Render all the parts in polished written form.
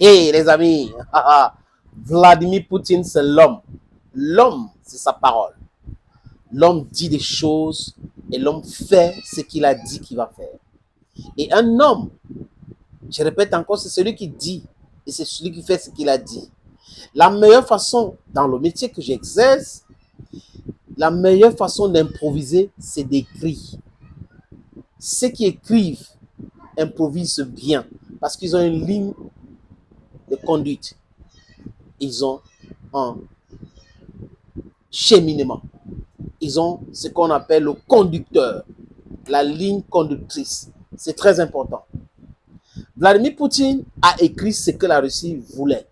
Les amis, Vladimir Poutine, c'est l'homme. L'homme, c'est sa parole. L'homme dit des choses et l'homme fait ce qu'il a dit qu'il va faire. Et un homme, je répète encore, c'est celui qui dit et c'est celui qui fait ce qu'il a dit. La meilleure façon, dans le métier que j'exerce, la meilleure façon d'improviser, c'est d'écrire. Ceux qui écrivent improvisent bien parce qu'ils ont une ligne de conduite. Ils ont un cheminement. Ils ont ce qu'on appelle le conducteur, la ligne conductrice. C'est très important. Vladimir Poutine a écrit ce que la Russie voulait.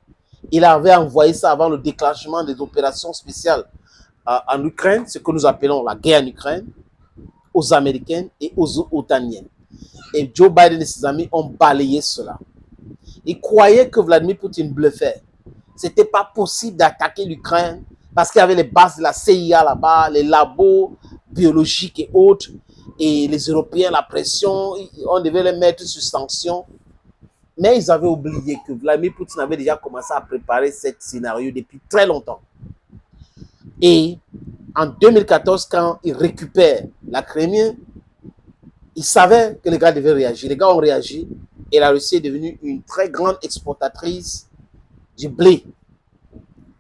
Il avait envoyé ça avant le déclenchement des opérations spéciales en Ukraine, ce que nous appelons la guerre en Ukraine, aux Américains et aux Otaniens. Et Joe Biden et ses amis ont balayé cela. Ils croyaient que Vladimir Poutine bluffait. Ce n'était pas possible d'attaquer l'Ukraine parce qu'il y avait les bases de la CIA là-bas, les labos biologiques et autres. Et les Européens, la pression, on devait les mettre sous sanction. Mais ils avaient oublié que Vladimir Poutine avait déjà commencé à préparer ce scénario depuis très longtemps. Et en 2014, quand il récupère la Crimée, il savait que les gars devaient réagir. Les gars ont réagi et la Russie est devenue une très grande exportatrice du blé.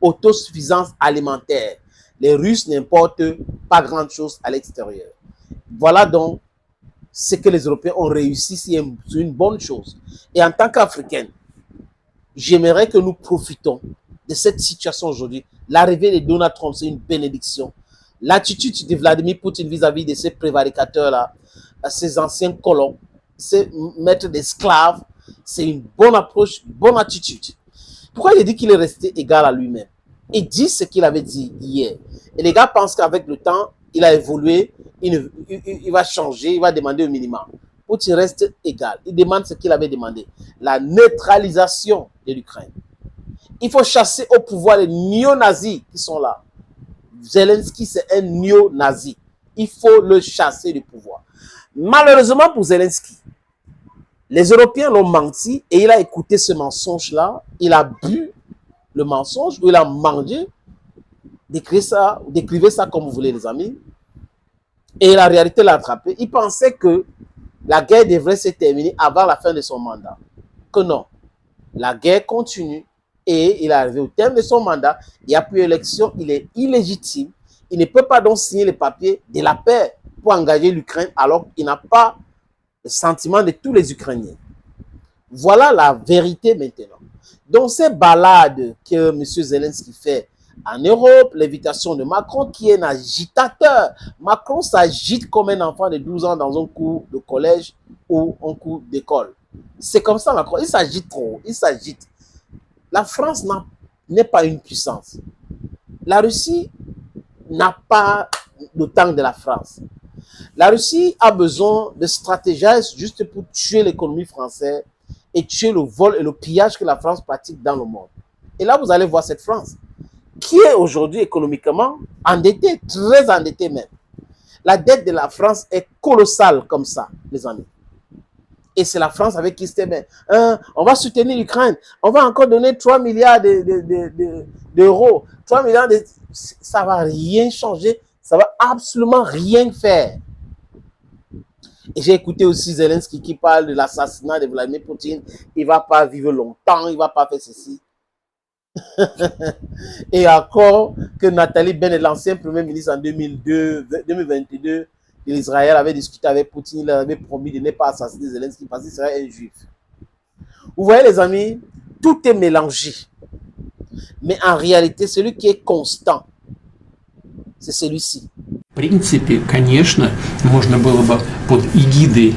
Autosuffisance alimentaire. Les Russes n'importent pas grand-chose à l'extérieur. Voilà donc ce que les Européens ont réussi, c'est une bonne chose. Et en tant qu'Africain, j'aimerais que nous profitons de cette situation aujourd'hui. L'arrivée de Donald Trump, c'est une bénédiction. L'attitude de Vladimir Poutine vis-à-vis de ces prévaricateurs-là, ces anciens colons, ces maîtres d'esclaves, c'est une bonne approche, une bonne attitude. Pourquoi il dit qu'il est resté égal à lui-même? Il dit ce qu'il avait dit hier. Et les gars pensent qu'avec le temps, il a évolué, il va changer, il va demander au minimum. Poutine reste égal. Il demande ce qu'il avait demandé. La neutralisation de l'Ukraine. Il faut chasser au pouvoir les néo-nazis qui sont là. Zelensky, c'est un néo-nazi. Il faut le chasser du pouvoir. Malheureusement pour Zelensky, les Européens l'ont menti et il a écouté ce mensonge-là. Il a bu le mensonge ou il a mangé. Décrivez ça comme vous voulez, les amis. Et la réalité l'a attrapé. Il pensait que la guerre devrait se terminer avant la fin de son mandat. Que non. La guerre continue et il est arrivé au terme de son mandat. Il n'y a plus d'élection. Il est illégitime. Il ne peut pas donc signer les papiers de la paix pour engager l'Ukraine alors qu'il n'a pas le sentiment de tous les Ukrainiens. Voilà la vérité maintenant. Donc ces balades que M. Zelensky fait en Europe, l'invitation de Macron qui est un agitateur. Macron s'agite comme un enfant de 12 ans dans un cours de collège ou un cours d'école. C'est comme ça Macron, il s'agite trop, il s'agite. La France n'est pas une puissance. La Russie n'a pas le temps de la France. La Russie a besoin de stratégies juste pour tuer l'économie française et tuer le vol et le pillage que la France pratique dans le monde. Et là, vous allez voir cette France qui est aujourd'hui économiquement endettée, très endettée même. La dette de la France est colossale comme ça, les amis. Et c'est la France avec qui c'était bien. On va soutenir l'Ukraine. On va encore donner 3 milliards d'euros. 3 milliards de... Ça ne va rien changer. Ça ne va absolument rien faire. Et j'ai écouté aussi Zelensky qui parle de l'assassinat de Vladimir Poutine. Il ne va pas vivre longtemps. Il ne va pas faire ceci. Et encore que Nathalie Bennett, l'ancien premier ministre en 2022 de l'Israël, avait discuté avec Poutine, il avait promis de ne pas assassiner Zelensky parce qu'il serait un juif. Vous voyez les amis, tout est mélangé. Mais en réalité, celui qui est constant, c'est celui-ci. В принципе, конечно, можно было бы под эгидой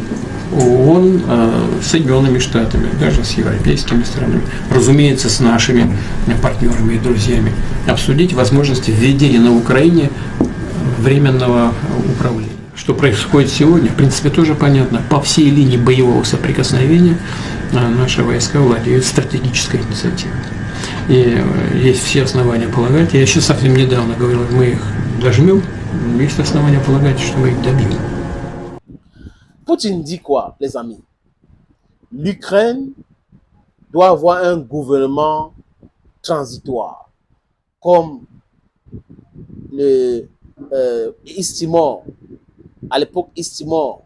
ООН с Соединенными Штатами, даже с европейскими странами, разумеется, с нашими партнерами и друзьями, обсудить возможности введения на Украине временного управления. Что происходит сегодня, в принципе, тоже понятно. По всей линии боевого соприкосновения наши войска владеют стратегической инициативой. И есть все основания полагать, я еще совсем недавно говорил, мы их дожмем, есть основания полагать, что мы их добьем. Poutine dit quoi, les amis? L'Ukraine doit avoir un gouvernement transitoire, comme le East Timor, à l'époque East Timor,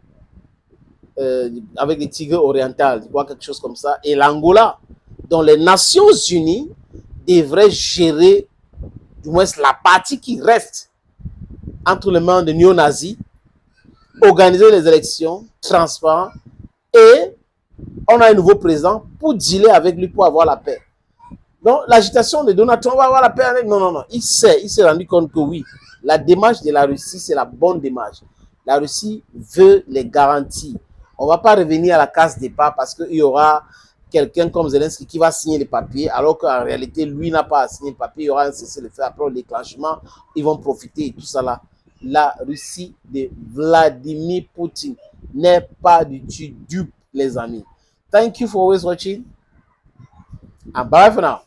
avec les Tigres orientales, quelque chose comme ça, et l'Angola, dont les Nations Unies devraient gérer, du moins la partie qui reste entre les mains de néo-nazis, organiser les élections transparentes, et on a un nouveau président pour dealer avec lui pour avoir la paix. Donc, l'agitation de Donald Trump va avoir la paix avec. Non, non, non. Il s'est rendu compte que oui, la démarche de la Russie, c'est la bonne démarche. La Russie veut les garanties. On ne va pas revenir à la case départ parce qu'il y aura quelqu'un comme Zelensky qui va signer les papiers, alors qu'en réalité, lui n'a pas à signer le papier. Il y aura un cessez-le-feu après le déclenchement. Ils vont profiter et tout ça là. La Russie de Vladimir Poutine n'est pas du tout dupe, les amis. Thank you for always watching. And bye for now.